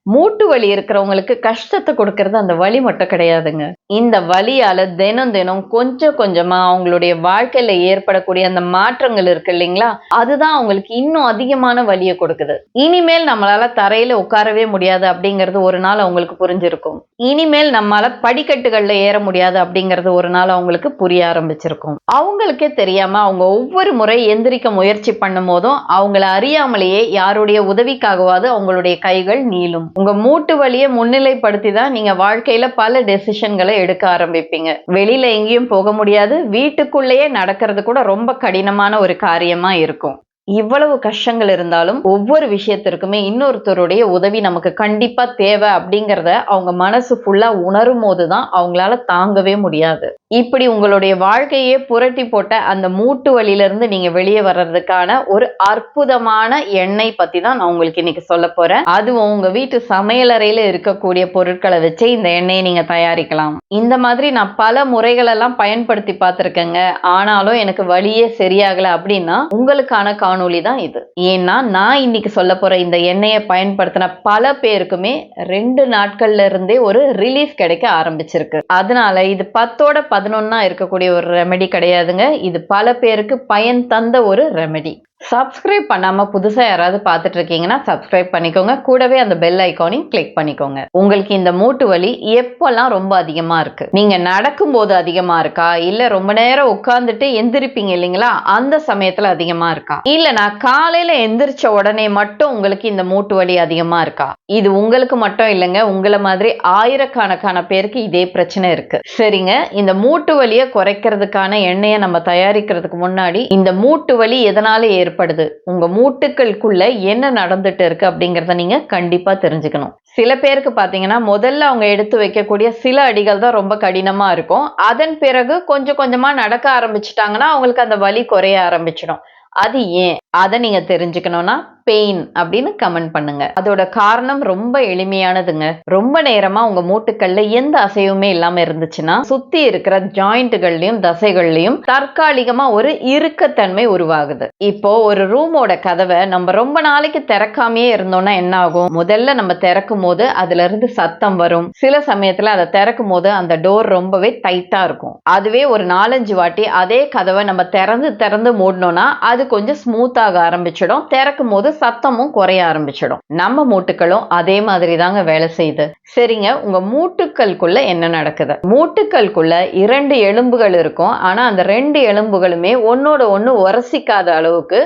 மூட்டு வலி இருக்கிறவங்களுக்கு கஷ்டத்தை கொடுக்கறது அந்த வலி மட்டும் கிடையாதுங்க. இந்த வலியால தினம் தினம் கொஞ்சம் கொஞ்சமா அவங்களுடைய வாழ்க்கையில ஏற்படக்கூடிய அந்த மாற்றங்கள் இருக்கு இல்லைங்களா, அதுதான் அவங்களுக்கு இன்னும் அதிகமான வலியை கொடுக்குது. இனிமேல் நம்மளால தரையில உட்காரவே முடியாது அப்படிங்கிறது ஒரு நாள் அவங்களுக்கு புரிஞ்சிருக்கும். இனிமேல் நம்மால படிக்கட்டுகள்ல ஏற முடியாது அப்படிங்கிறது ஒரு நாள் அவங்களுக்கு புரிய ஆரம்பிச்சிருக்கும். அவங்களுக்கே தெரியாம அவங்க ஒவ்வொரு முறை எந்திரிக்க முயற்சி பண்ணும் போதும் அவங்கள அறியாமலேயே யாருடைய உதவிக்காகவாது அவங்களுடைய கைகள் நீளும். உங்க மூட்டு வலியை முன்னிலைப்படுத்தி தான் நீங்க வாழ்க்கையில பல டெசிஷன்களை எடுக்க ஆரம்பிப்பீங்க. வெளியில எங்கேயும் போக முடியாது, வீட்டுக்குள்ளேயே நடக்கிறது கூட ரொம்ப கடினமான ஒரு காரியமா இருக்கும். இவ்வளவு கஷ்டங்கள் இருந்தாலும் ஒவ்வொரு விஷயத்திற்குமே இன்னொருத்தருடைய உதவி நமக்கு கண்டிப்பா தேவை அப்படிங்கிறத அவங்க மனசு ஃபுல்லா உணரும் போதுதான் அவங்களால தாங்கவே முடியாது. இப்படி உங்களுடைய வாழ்க்கையே புரட்டி போட்ட அந்த மூட்டு வலியிலிருந்து நீங்க வெளியே வர்றதுக்கான ஒரு அற்புதமான எண்ணெய் பத்தி தான் நான் உங்களுக்கு இன்னைக்கு சொல்ல போறேன். அதுவும் உங்க வீட்டு சமையலறையில இருக்கக்கூடிய பொருட்களை வச்சு இந்த எண்ணெயை நீங்க தயாரிக்கலாம். இந்த மாதிரி நான் பல முறைகள் எல்லாம் பயன்படுத்தி பார்த்திருக்கேங்க. ஆனாலும் எனக்கு வலியே சரியாகல அப்படின்னா உங்களுக்கான காணொளி தான் இது. ஏன்னா நான் இன்னைக்கு சொல்ல போற இந்த எண்ணெயை பயன்படுத்தின பல பேருக்குமே 2 நாட்கள்ல இருந்தே ஒரு ரிலீஃப் கிடைக்க ஆரம்பிச்சிருக்கு. அதனால இது 10ஓட 11 இருக்கக்கூடிய ஒரு ரெமெடி கிடையாதுங்க. இது பல பேருக்கு பயன் தந்த ஒரு ரெமெடி. சப்ஸ்கிரைப் பண்ணாம புதுசா யாராவது பார்த்துட்டு இருக்கீங்கன்னா சப்ஸ்கிரைப் பண்ணிக்கோங்க. கூடவே அந்த பெல் ஐகானையும் கிளிக் பண்ணிக்கோங்க. உங்களுக்கு இந்த மூட்டு வலி எப்பெல்லாம் ரொம்ப அதிகமா இருக்கு, நீங்க நடக்கும் போது அதிகமா இருக்கா, இல்ல ரொம்ப நேரம் உட்கார்ந்துட்டு எந்திரிப்பீங்க இல்லைங்களா, அந்த சமயத்துல அதிகமா இருக்கா, இல்ல நான் காலையில எந்திரிச்ச உடனே மட்டும் உங்களுக்கு இந்த மூட்டு வலி அதிகமா இருக்கா? இது உங்களுக்கு மட்டும் இல்லைங்க, உங்களை மாதிரி ஆயிரக்கணக்கான பேருக்கு இதே பிரச்சனை இருக்கு. சரிங்க, இந்த மூட்டு வலியை குறைக்கிறதுக்கான எண்ணெயை நம்ம தயாரிக்கிறதுக்கு முன்னாடி இந்த மூட்டு வலி எதனால ஏற்படுது, உங்க மூட்டுக்களுக்குள்ள என்ன நடந்துட்டு இருக்கு அப்படிங்கறத நீங்க கண்டிப்பா தெரிஞ்சுக்கணும். சில பேருக்கு பாத்தீங்கன்னா முதல்ல அவங்க எடுத்து வைக்கக்கூடிய சில அடிகள் தான் ரொம்ப கடினமா இருக்கும். அதன் பிறகு கொஞ்சம் கொஞ்சமா நடக்க ஆரம்பிச்சுட்டாங்கன்னா அவங்களுக்கு அந்த வலி குறைய ஆரம்பிச்சிடும். அது ஏன், அதை நீங்க தெரிஞ்சுக்கணும்னா பெயின் அப்படின்னு கமெண்ட் பண்ணுங்க. அதோட காரணம் ரொம்ப எளிமையானதுங்க. ரொம்ப நேரமா உங்க மூட்டுக்கள்ல எந்த அசைவுமே இல்லாம இருந்துச்சுன்னா சுத்தி இருக்கிற ஜாயிண்ட்கள்லயும் தசைகள்லயும் தற்காலிகமா ஒரு இறுக்கத்தன்மை உருவாகுது. இப்போ ஒரு ரூமோட கதவை நம்ம ரொம்ப நாளைக்கு திறக்காமையே இருந்தோம்னா என்ன ஆகும், முதல்ல நம்ம திறக்கும் போது அதுல இருந்து சத்தம் வரும். சில சமயத்துல அதை திறக்கும் போது அந்த டோர் ரொம்பவே டைட்டா இருக்கும். அதுவே ஒரு 4-5 வாட்டி அதே கதவை நம்ம திறந்து திறந்து மூடணும்னா அது கொஞ்சம் ஸ்மூத் ஆக ஆரம்பிச்சிடும். திறக்கும் போது சத்தமும் குறைய ஆரம்பிச்சிடும். நம்ம மூட்டுக்களும் அதே மாதிரி தாங்க வேலை செய்யுது. சரிங்க, உங்க மூட்டுக்களுக்குள்ள என்ன நடக்குது? மூட்டுக்களுக்குள்ள 2 எலும்புகள் இருக்கும். ஆனா அந்த 2 எலும்புகளுமே ஒன்னோட ஒண்ணு உரசிக்காத அளவுக்கு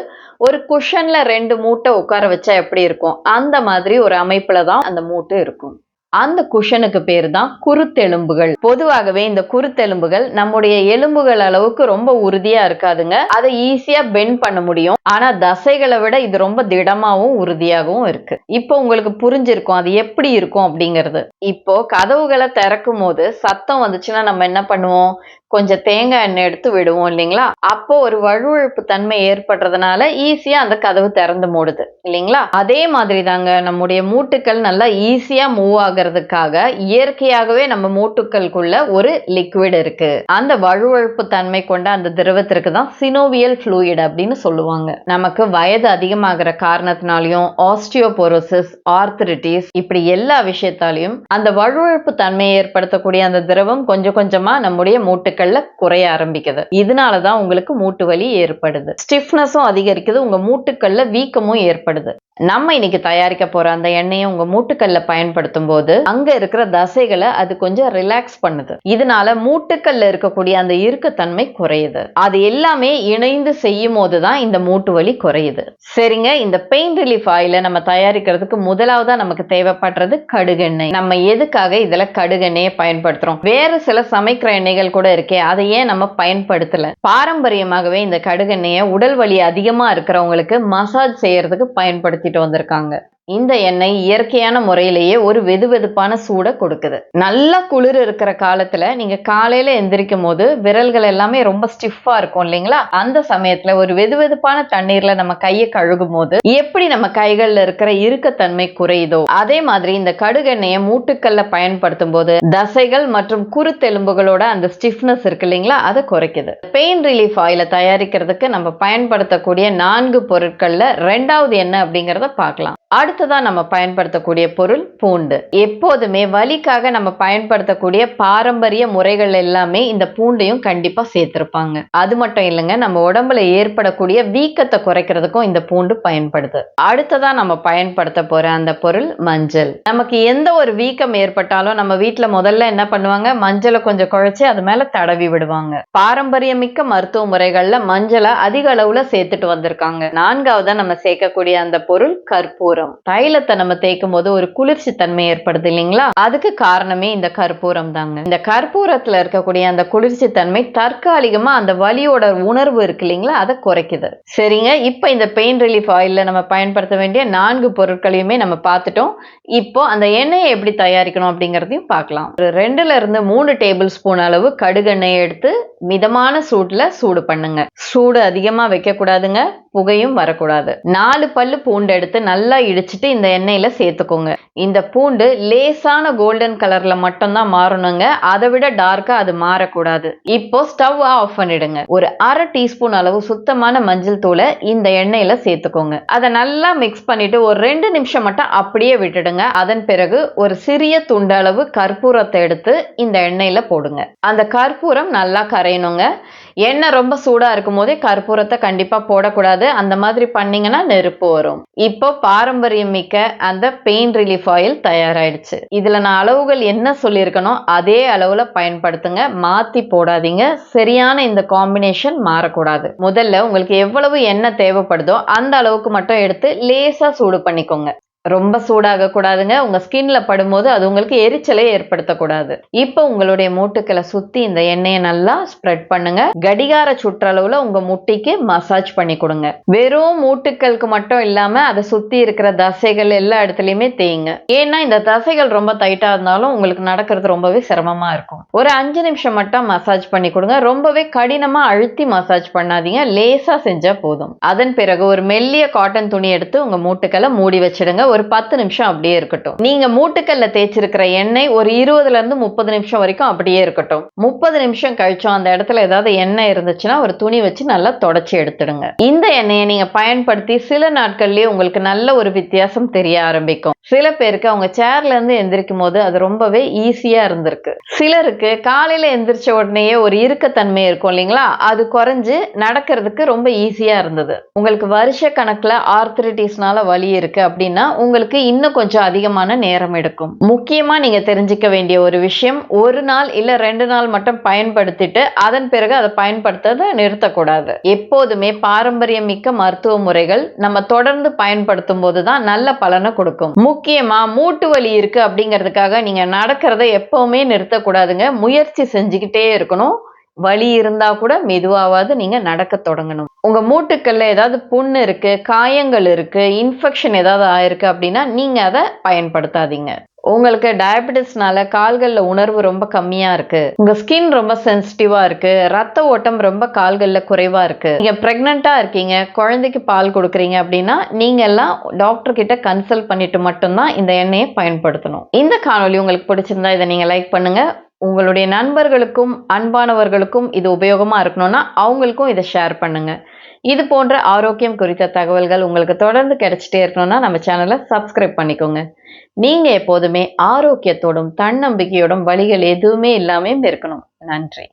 ஒரு குஷன்ல 2 மூட்டை உட்கார வச்சா எப்படி இருக்கும், அந்த மாதிரி ஒரு அமைப்புல தான் அந்த மூட்டு இருக்கும். அந்த குஷனுக்கு பேரு தான் குருத்தெலும்புகள். பொதுவாகவே இந்த குருத்தெலும்புகள் நம்முடைய எலும்புகள் அளவுக்கு ரொம்ப உறுதியா இருக்காதுங்க. அதை ஈஸியா பெண்ட் பண்ண முடியும். ஆனா தசைகளை விட இது ரொம்ப திடமாவும் உறுதியாகவும் இருக்கு. இப்போ உங்களுக்கு புரிஞ்சிருக்கும் அது எப்படி இருக்கும் அப்படிங்கிறது. இப்போ கதவுகளை திறக்கும் போது சத்தம் வந்துச்சுன்னா நம்ம என்ன பண்ணுவோம், கொஞ்சம் தேங்காய் எண்ணெய் எடுத்து விடுவோம் இல்லைங்களா, அப்போ ஒரு வழுவழுப்பு தன்மை ஏற்படுறதுனால ஈஸியா அந்த கதவு திறந்து மூடுது இல்லைங்களா. அதே மாதிரி தாங்க நம்முடைய மூட்டுக்கள் நல்லா ஈஸியா மூவ் ஆகிறதுக்காக இயற்கையாகவே நம்ம மூட்டுக்களுக்குள்ள ஒரு லிக்விட் இருக்கு. அந்த வழுவழுப்பு தன்மை கொண்ட அந்த திரவத்திற்கு தான் சினோவியல் ஃப்ளூயிட் அப்படின்னு சொல்லுவாங்க. நமக்கு வயது அதிகமாகிற காரணத்தினாலையும் ஆஸ்டியோபோரோசிஸ், ஆர்த்ரிட்டிஸ் இப்படி எல்லா விஷயத்தாலையும் அந்த வழுவழுப்பு தன்மையை ஏற்படுத்தக்கூடிய அந்த திரவம் கொஞ்சம் கொஞ்சமா நம்முடைய மூட்டுக்கள்ல குறைய ஆரம்பிக்குது. இதனாலதான் உங்களுக்கு மூட்டு வலி ஏற்படுது. ஸ்டிஃப்னஸும் அதிகரிக்குது, உங்க மூட்டுக்கள்ல வீக்கமும் ஏற்படுது. நம்ம இன்னைக்கு தயாரிக்க போற அந்த எண்ணெயை உங்க மூட்டுக்கள்ல பயன்படுத்தும் போது அங்க இருக்கிற தசைகளை அது கொஞ்சம் ரிலாக்ஸ் பண்ணுது. இதனால மூட்டுக்கள்ல இருக்கக்கூடிய அந்த இறுக்கத்தன்மை குறையுது. அது எல்லாமே இணைந்து செய்யும் போதுதான் இந்த மூட்டு வலி குறையுது. சரிங்க, இந்த பெயின் ரிலீஃப் ஆயில நம்ம தயாரிக்கிறதுக்கு முதலாவதா நமக்கு தேவைப்படுறது கடுகெண்ணெய். நம்ம எதுக்காக இதுல கடுகெண்ணெயை பயன்படுத்துறோம்? வேற சில சமைக்கிற எண்ணெய்கள் கூட இருக்கே, அதை ஏன் நம்ம பயன்படுத்தல? பாரம்பரியமாகவே இந்த கடுகெண்ணெயை உடல் வலி அதிகமா இருக்கிறவங்களுக்கு மசாஜ் செய்யறதுக்கு பயன்படுத்திட்டு வந்திருக்காங்க. இந்த எண்ணெய் இயற்கையான முறையிலேயே ஒரு வெதுவெதுப்பான சூட கொடுக்குது. நல்ல குளிர் இருக்கிற காலத்துல நீங்க காலையில எந்திரிக்கும் போது விரல்கள் எல்லாமே ரொம்ப ஸ்டிஃபா இருக்கும் இல்லைங்களா, அந்த சமயத்துல ஒரு வெதுவெதுப்பான தண்ணீர்ல நம்ம கையை கழுகும் போது எப்படி நம்ம கைகள்ல இருக்கிற இறுக்கத்தன்மை குறையுதோ அதே மாதிரி இந்த கடுகெண்ணெயை மூட்டுக்கள்ல பயன்படுத்தும் போது தசைகள் மற்றும் குருத்தெலும்புகளோட அந்த ஸ்டிஃப்னஸ் இருக்கு இல்லைங்களா, அதை குறைக்குது. பெயின் ரிலீஃப் ஆயில தயாரிக்கிறதுக்கு நம்ம பயன்படுத்தக்கூடிய 4 பொருட்கள்ல 2வது என்ன அப்படிங்கறத பார்க்கலாம். அடுத்த அடுத்ததா நம்ம பயன்படுத்தக்கூடிய பொருள் பூண்டு. எப்போதுமே வலிக்காக நம்ம பயன்படுத்தக்கூடிய பாரம்பரிய முறைகள் எல்லாமே இந்த பூண்டையும் கண்டிப்பா சேர்த்திருப்பாங்க. அது மட்டும் இல்லைங்க, நம்ம உடம்புல ஏற்படக்கூடிய வீக்கத்தை குறைக்கிறதுக்கும் இந்த பூண்டு பயன்படுது. அடுத்ததா நம்ம பயன்படுத்த போற அந்த பொருள் மஞ்சள். நமக்கு எந்த ஒரு வீக்கம் ஏற்பட்டாலும் நம்ம வீட்டுல முதல்ல என்ன பண்ணுவாங்க, மஞ்சளை கொஞ்சம் குழைச்சு அது மேல தடவி விடுவாங்க. பாரம்பரியமிக்க மருத்துவ முறைகள்ல மஞ்சளை அதிக அளவுல சேர்த்துட்டு வந்திருக்காங்க. நான்காவதா நம்ம சேர்க்கக்கூடிய அந்த பொருள் கற்பூரம். தைலத்தை நம்ம தேய்க்கும் போது ஒரு குளிர்ச்சி தன்மை ஏற்படுது இல்லைங்களா, அதுக்கு காரணமே இந்த கற்பூரம் தாங்க. இந்த கற்பூரத்துல இருக்கக்கூடிய அந்த குளிர்ச்சி தன்மை தற்காலிகமா அந்த வலியோட உணர்வு இருக்கு இல்லைங்களா, அதை குறைக்குது. சரிங்க, இப்ப இந்த பெயின் ரிலீஃப் ஆயில்ல நம்ம பயன்படுத்த வேண்டிய 4 பொருட்களையுமே நம்ம பார்த்துட்டோம். இப்போ அந்த எண்ணெயை எப்படி தயாரிக்கணும் அப்படிங்கறதையும் பார்க்கலாம். ஒரு 2ல இருந்து 3 டேபிள் ஸ்பூன் அளவு கடுகெண்ணெய் எடுத்து மிதமான சூடுல சூடு பண்ணுங்க. சூடு அதிகமா வைக்க கூடாதுங்க, புகையும் வரக்கூடாது. 4 பல்லு பூண்டு எடுத்து நல்லா இடிச்சிட்டு இந்த எண்ணெயில சேர்த்துக்கோங்க. இந்த பூண்டு லேசான கோல்டன் கலர்ல மட்டும்தான் மாறணுங்க, அதை விட டார்க்கா அது மாறக்கூடாது. இப்போ ஸ்டவ் ஆஃப் பண்ணிடுங்க. ஒரு 1/2 டீஸ்பூன் அளவு சுத்தமான மஞ்சள் தூளை இந்த எண்ணெயில சேர்த்துக்கோங்க. அதை நல்லா மிக்ஸ் பண்ணிட்டு ஒரு 2 நிமிஷம் மட்டும் அப்படியே விட்டுடுங்க. அதன் பிறகு ஒரு சிறிய துண்டு அளவு கற்பூரத்தை எடுத்து இந்த எண்ணெயில போடுங்க. அந்த கற்பூரம் நல்லா கரையணுங்க. எண்ணெய் ரொம்ப சூடா இருக்கும் போதே கற்பூரத்தை கண்டிப்பா போடக்கூடாது. அந்த மாதிரி பண்ணீங்கன்னா நெருப்பு வரும். இப்போ பாரம்பரியம் மிக்க அந்த பெயின் ரிலீஃப் ஆயில் தயாராயிடுச்சு. இதுல நான் அளவுகள் என்ன சொல்லியிருக்கணும் அதே அளவுல பயன்படுத்துங்க, மாத்தி போடாதீங்க. சரியான இந்த காம்பினேஷன் மாறக்கூடாது. முதல்ல உங்களுக்கு எவ்வளவு எண்ணெய் தேவைப்படுதோ அந்த அளவுக்கு மட்டும் எடுத்து லேசா சூடு பண்ணிக்கோங்க. ரொம்ப சூடாக கூடாதுங்க. உங்க ஸ்கின்ல படும்போது அது உங்களுக்கு எரிச்சலை ஏற்படுத்தக்கூடாது. இப்போ உங்களுடைய மூட்டுக்களை சுத்தி இந்த எண்ணெயை நல்லா ஸ்ப்ரெட் பண்ணுங்க. கடிகார சுற்றளவுல உங்க முட்டிக்கு மசாஜ் பண்ணி கொடுங்க. வெறும் மூட்டுக்களுக்கு மட்டும் இல்லாம அதை சுத்தி இருக்கிற தசைகள் எல்லா இடத்துலயுமே தேய்ங்க. ஏன்னா இந்த தசைகள் ரொம்ப டைட்டா இருந்தாலும் உங்களுக்கு நடக்கிறது ரொம்பவே சிரமமா இருக்கும். ஒரு 5 நிமிஷம் மட்டும் மசாஜ் பண்ணி கொடுங்க. ரொம்பவே கடினமா அழுத்தி மசாஜ் பண்ணாதீங்க, லேசா செஞ்சா போதும். அதன் பிறகு ஒரு மெல்லிய காட்டன் துணி எடுத்து உங்க மூட்டுக்களை மூடி வச்சிடுங்க. ஒரு 10 நிமிஷம் அப்படியே இருக்கட்டும். நீங்க மூட்டுக்கல்ல தேய்ச்சிருக்கிற எண்ணெய் ஒரு 20ல இருந்து 30 நிமிஷம் வரைக்கும் அப்படியே இருக்கட்டும். 30 நிமிஷம் கழிச்சோம் அந்த இடத்துல ஏதாவது எண்ணெய் இருந்துச்சுன்னா ஒரு துணி வச்சு நல்லா தொடச்சி எடுத்துடுங்க. இந்த எண்ணெயை நீங்க பயன்படுத்தி சில நாட்கள்லயே உங்களுக்கு நல்ல ஒரு வித்தியாசம் தெரிய ஆரம்பிக்கும். சில பேருக்கு அவங்க சேர்ல இருந்து எந்திரிக்கும் போது அது ரொம்பவே ஈஸியா இருந்திருக்கு. சிலருக்கு காலையில எந்திரிச்ச உடனேயே ஒரு இறுக்கத்தன்மை இருக்கும் இல்லைங்களா, அது குறைஞ்சு நடக்கிறதுக்கு ரொம்ப ஈஸியா இருந்தது. உங்களுக்கு வருஷ கணக்குல ஆர்த்ரைட்டிஸ்னால வலி இருக்கு அப்படின்னா உங்களுக்கு இன்னும் கொஞ்சம் அதிகமான நேரம் எடுக்கும். முக்கியமா நீங்க தெரிஞ்சுக்க வேண்டிய ஒரு விஷயம், ஒரு நாள் இல்ல 2 நாள் மட்டும் பயன்படுத்திட்டு அதன் பிறகு அதை பயன்படுத்துறதை நிறுத்தக்கூடாது. எப்போதுமே பாரம்பரியம் மிக்க மருத்துவ முறைகள் நம்ம தொடர்ந்து பயன்படுத்தும் போதுதான் நல்ல பலனை கொடுக்கும். முக்கியமா மூட்டு வலி இருக்கு அப்படிங்கிறதுக்காக நீங்க நடக்கிறத எப்பவுமே நிறுத்தக்கூடாதுங்க. முயற்சி செஞ்சுக்கிட்டே இருக்கணும். வலி இருந்தா கூட மெதுவாவது நீங்க நடக்க தொடங்கணும். உங்க மூட்டுக்கள்ல ஏதாவது புண்ணு இருக்கு, காயங்கள் இருக்கு, இன்ஃபெக்ஷன் ஏதாவது ஆயிருக்கு அப்படின்னா நீங்க அதை பயன்படுத்தாதீங்க. உங்களுக்கு டயபெட்டிஸ்னால கால்கள்ல உணர்வு ரொம்ப கம்மியா இருக்கு, உங்க ஸ்கின் ரொம்ப சென்சிட்டிவா இருக்கு, ரத்த ஓட்டம் ரொம்ப கால்கள்ல குறைவா இருக்கு, நீங்க பிரெக்னண்டா இருக்கீங்க, குழந்தைக்கு பால் கொடுக்குறீங்க அப்படின்னா நீங்க எல்லாம் டாக்டர் கிட்ட கன்சல்ட் பண்ணிட்டு மட்டும்தான் இந்த எண்ணெயை பயன்படுத்தணும். இந்த காணொலி உங்களுக்கு பிடிச்சிருந்தா இதை நீங்க லைக் பண்ணுங்க. உங்களுடைய நண்பர்களுக்கும் அன்பானவர்களுக்கும் இது உபயோகமா இருக்கணும்னா அவங்களுக்கும் இதை ஷேர் பண்ணுங்க. இது போன்ற ஆரோக்கியம் குறித்த தகவல்கள் உங்களுக்கு தொடர்ந்து கிடைச்சிட்டே இருக்கணும்னா நம்ம சேனலை சப்ஸ்கிரைப் பண்ணிக்கோங்க. நீங்க எப்போதுமே ஆரோக்கியத்தோடும் தன்னம்பிக்கையோடும் வலிகள் எதுவுமே இல்லாம இருக்கணும். நன்றி.